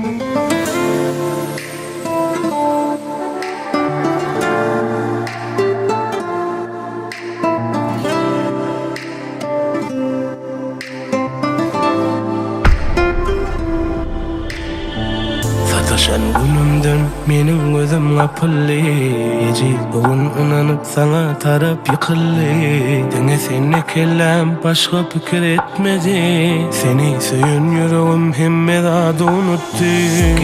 Sataşan günümden menin gözüm kapıllı. Eci bugün inanıp sana tarap yıkıllı. Dene seni kellem başka fikir etmedi. Seni söyün yüreğim hemme adı unuttu.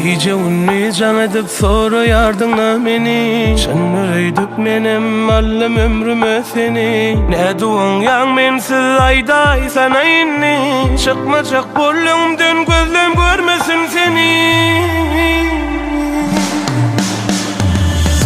Gece unni can edip sonra yardımla beni. Sen öydüp menem allem ömrüme seni. Ne duan yan mensiz ayday sana inni. Çıkma çık bollumdan gözlem görmesin seni.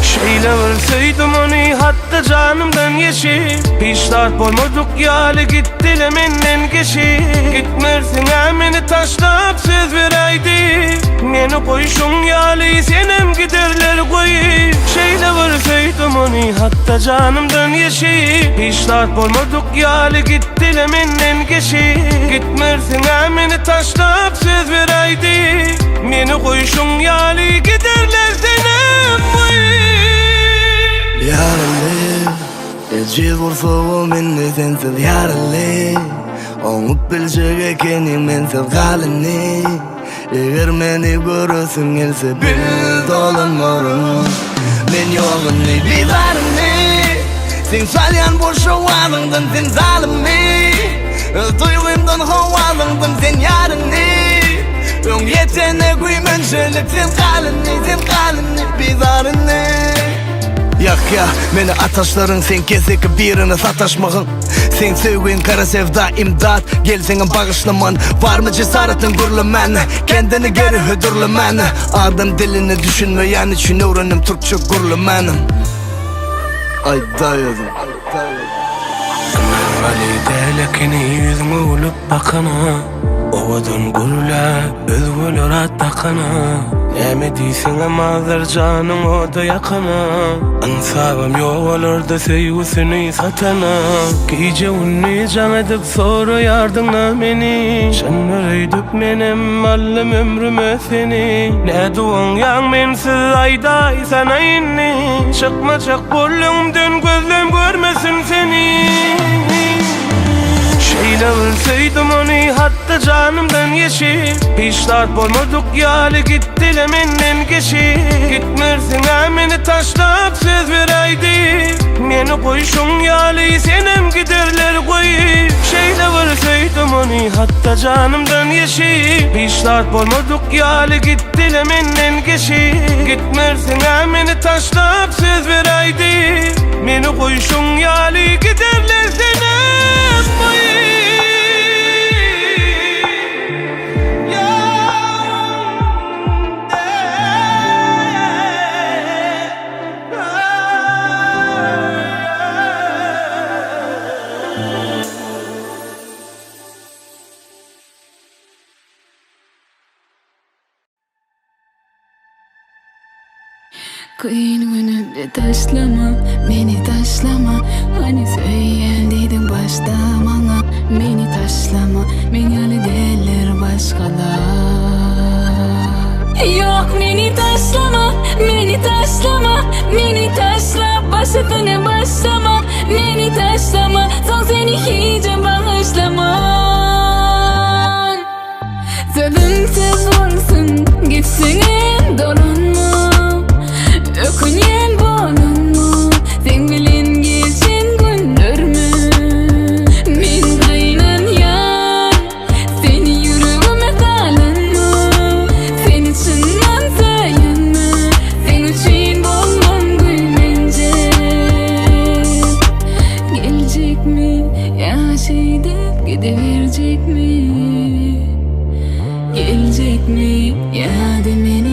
Şeyle verseydim onu hatta canımdan yeşip. Hiç dert olmadık yali gitti menden geçip. Gitmersin beni taşlap söz vereydi. Beni koyuşun yali senem giderler koyup. Şeyle verseydim onu hatta canımdan yeşip. Hiç dert olmadık yali gitti menden geçip. Gitmersin beni taşlap söz vereydi. Beni koyuşun yali giderler senem koyup. Yaralli Eci vursoğu minni sensiz yaralli Oňup biljek ekenim mensiz galini. Eger meni görösün gelse bil dolanmarım. Men ýogyny bilaryny sen salyan boşa wadyňdan sen zalimi. Duýgymdan hawalyňdan sen ýaryny. Öň ýetene güýmençelik sen galini bilaryny. Yak ya, meni ataşların sen keseki birine sataşmağın. Sen söýgen kara sevda imdat, gel senin bağışlaman. Var mı cesaretin gürlemen, kendini geri hödürlemen. Adam dilini düşünmeyen için öğrenim Türkçe gürlemenim. Ay dayadım. Ali delekini yüzüme olup bakana. Ovadan gurla özgül orat takana. Näme diýsen amazlar canım o da yakana. Ansabam ýok olarda seýgüsini satana. Gece unni can edip sonra yardımla meni. Sen öýdüp menem allem ömrüme seni. Ne duan yan mensiz ayday sana inni. Çıkma çık bollumdan gözlem görmesin seni. Şeyle ölseydim onu hatta canımdan yeşip. Hiç dert olmadık yali gitti menden geçip. Gitmersin beni taşlap söz vereydi. Beni koyuşun yali senem giderler koyup. Şeyle ölseydim onu hatta canımdan yeşip. Hiç dert olmadık yali gitti menden geçip. Gitmersin beni taşlap söz vereydi. Beni koyuşun yali giderler senem koyup. Kıyın önümde taşlama, beni taşlama. Hani söyleydin başta bana. Beni taşlama, beni öyle derler başkalar. Yok beni taşlama, beni taşlama. Beni taşla, başıtına başlama. Beni taşlama, son seni hiç bağışlama. Sözümsüz olsun, gitsin en dolanma. Ökünyen bolunmu, sen bilin geçen günlerimi. Min kaynan yan, seni yüreğime kalanma. Sen içinden sayınma, sen için bolmam gülmence. Gelecek mi, yaşayıp gideverecek mi? Gelecek mi, ya da beni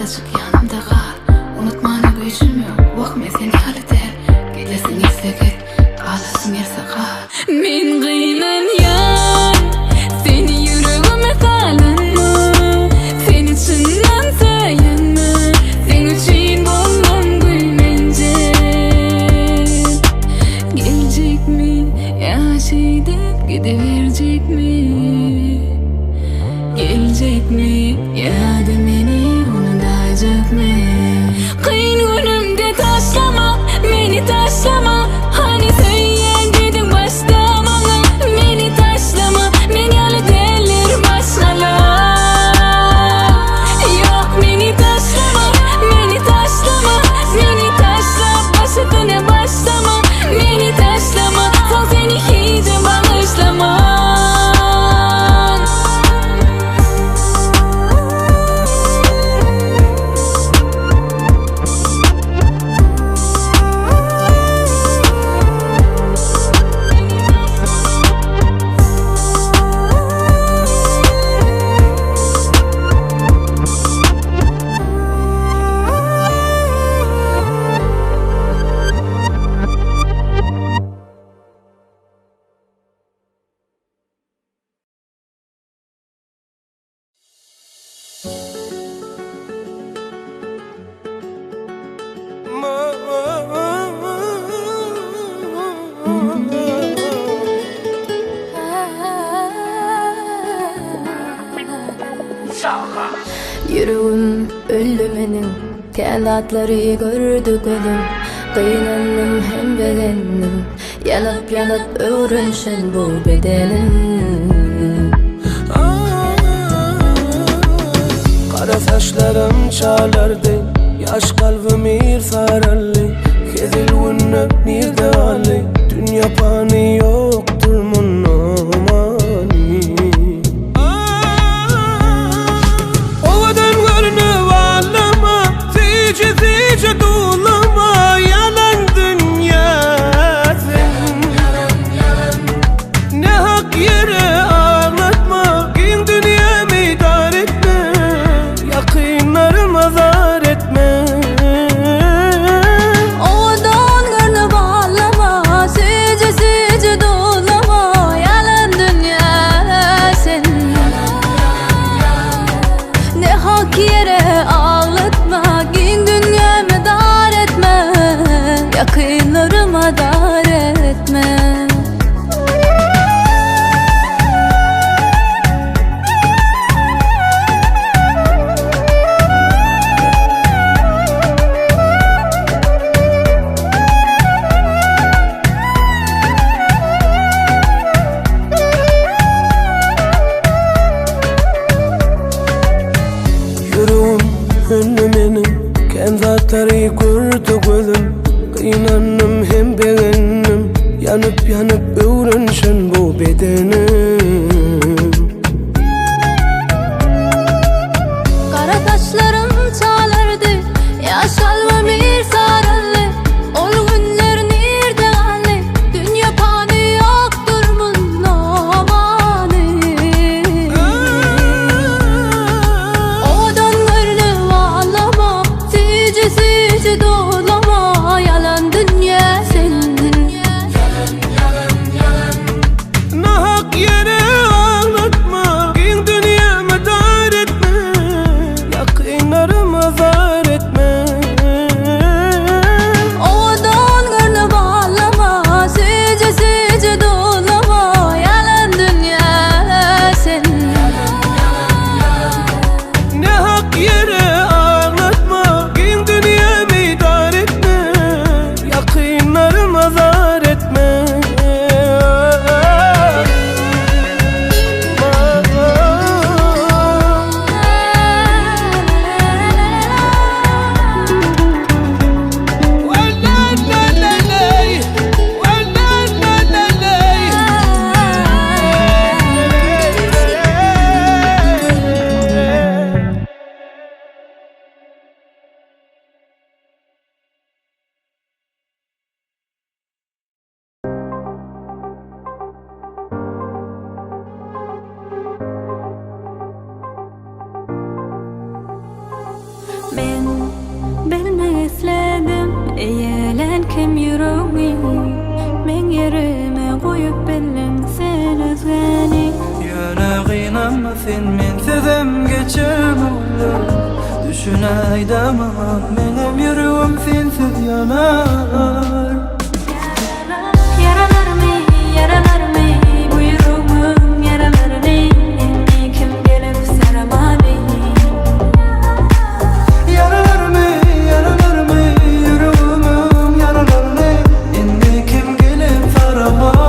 azıcık yanımda kal. Unutmana gücüm yok, bakma seni hali der. Gidesin ise git, kalasın yerse kal. Min kıyınan yar, seni yüreğime kalınma. Sen içinden sayınma, sen için buldum gülmence. Gelecek mi, yaşayıp gidiverecek mi? Gelecek mi, ya da beni unutacak mı? Kıyın günümde taşlama, beni taşlama. Hani sen dedin başta bana, beni taşlama. Beni alıp eller başına. Yok beni taşlama, beni taşlama. Beni taşla, başına başlama. Beni taşlama, son seni hiç bağışlama. Yüreğim öldü benim, kanatları gördü gözüm. Kıynandım hem bedenim, yanıp yanıp öğrenşen bu bedenim. Kara saçlarım çalardı, yaş kalbim sararlı. Kezil günü nirde ali, dünya pani yoktur munamani. Ovadan görünü varlama, zice zice dolama. Yalan dünya sen, ne hak yere ağlatma. Gün dünyamı idar etme, yakınlarım azar etme. Odan gönlü bağlama, sice sice dolama. Yalan dünya sen, ne hak yere ağlatma. Gün dünyamı dar etme, yakınlarıma dar etme. Yüreğim önlü benim, kanatları gördü gözüm. Kıynandım hem beğendim, yanıp yanıp öğrenşen bu bedenim. Kara taşlarım çalardı, yaş kalbim sararlı. Ol günler nerede kaldı, dünya pani yoktur munamani. Odan gönlü bağlama, sice sice dolama. Yalan dünya senin, Ne hak Bilmek istedim eýelen kim yüreğimi men yerime koyup bilin sen özgeni. Yana gynanma sen mensizem geçer olur. Düşünaydama menem yüreğim sensiz yanar. Yaralarımı bu yüreğimin yaralarını inni kim gelip saramani. Yaralarımı yüreğimin yaralarını inni kim gelip saramani.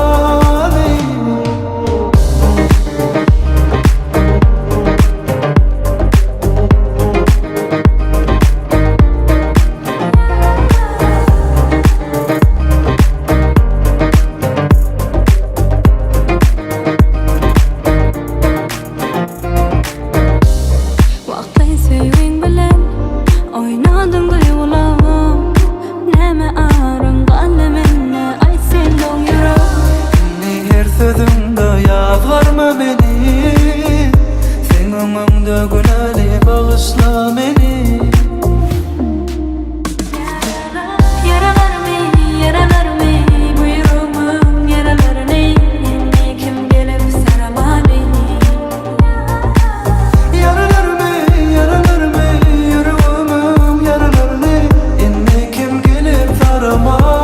Wagtyn söýüň bilen oýnadym duygularym. Näme aryngaly menne aýtsen doň ýürek. Her sözüňde ýazgarma beni, sen öňümde gülali bagyşla meni. Yaralarımı bu yüreğimin yaralarını inni kim gelip saramani. Yaralarımı yüreğimin yaralarını inni kim gelip saramani.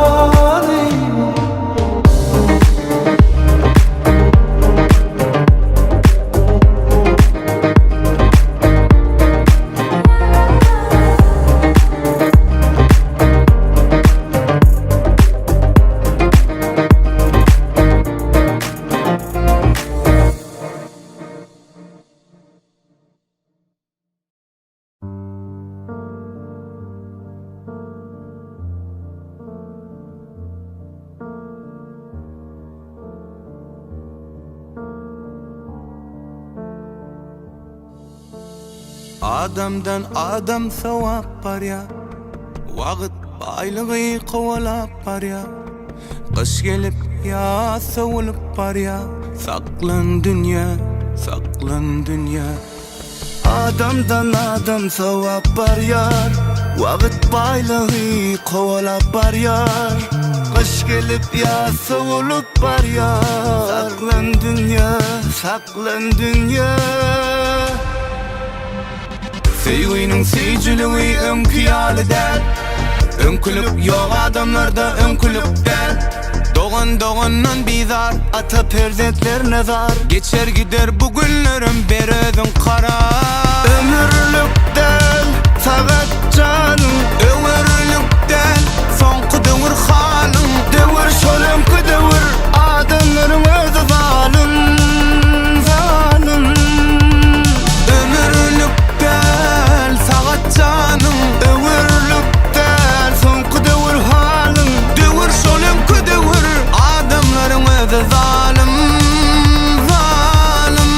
Adamdan adam sowap barya, wagt baýlygy kowalap barya. Kış gelip ya sowulup barya, saklan dünya, saklan dünya. Adamdan adam sowap barýar, wagt baýlygy kowalap barýar. Kış gelip ya sowulup barýar, saklan dünya, saklan dünya. Sevginin seyciliği önküyalı der, önkülüp yok adamlarda önkülüp der. Doğandan bizar, Ata perzentler nazar, geçer gider bu günlerim berödün kara. ömürlükden sagat canım, Ömürlükten sonku dövür halın. dövür şolumku dövür, adamların özü zalim, zalim. Ömürlükten sagat canım, Ömürlükden sonku dövür halin, dövür şolumku dövür. Adamların özü zalim, zalim.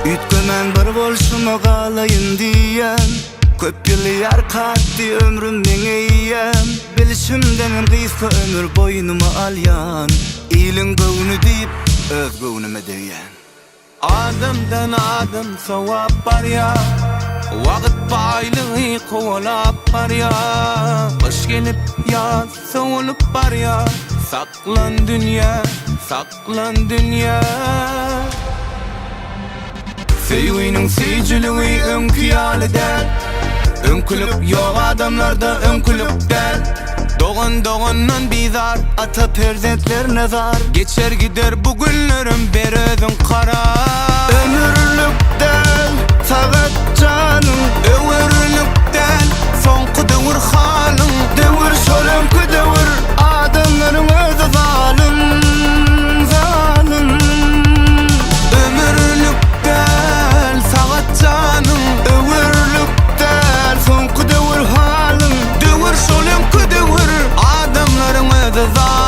Ütkömen bir bolşuma galayın diýen, köp ýylyar katdy ömrüm meňe ýem. Bilişimden gysga ömür boynuma alýan, ýylyň göwünü diýip öz göwnüme deýen. Adamdan adam sowap barya, wagt baýlygy kowalap barya. Kış gelip yaz sowulup barya, saklan dünya, saklan dünya. Sevginin seyciliği önküyalı der, önkülüp yok adamlarda önkülüp der. Doğandan bizar, Ata perzentler nazar, geçer gider bu günlerim berödün kara. ömürlükden sagat canım, Ömürlükten sonku dövür halın. dövür şolumku dövür, adamların özü zalim, zalim. Ömürlükten sagat canım, Ömürlükden sonku dövür halin, dövür şolum rıza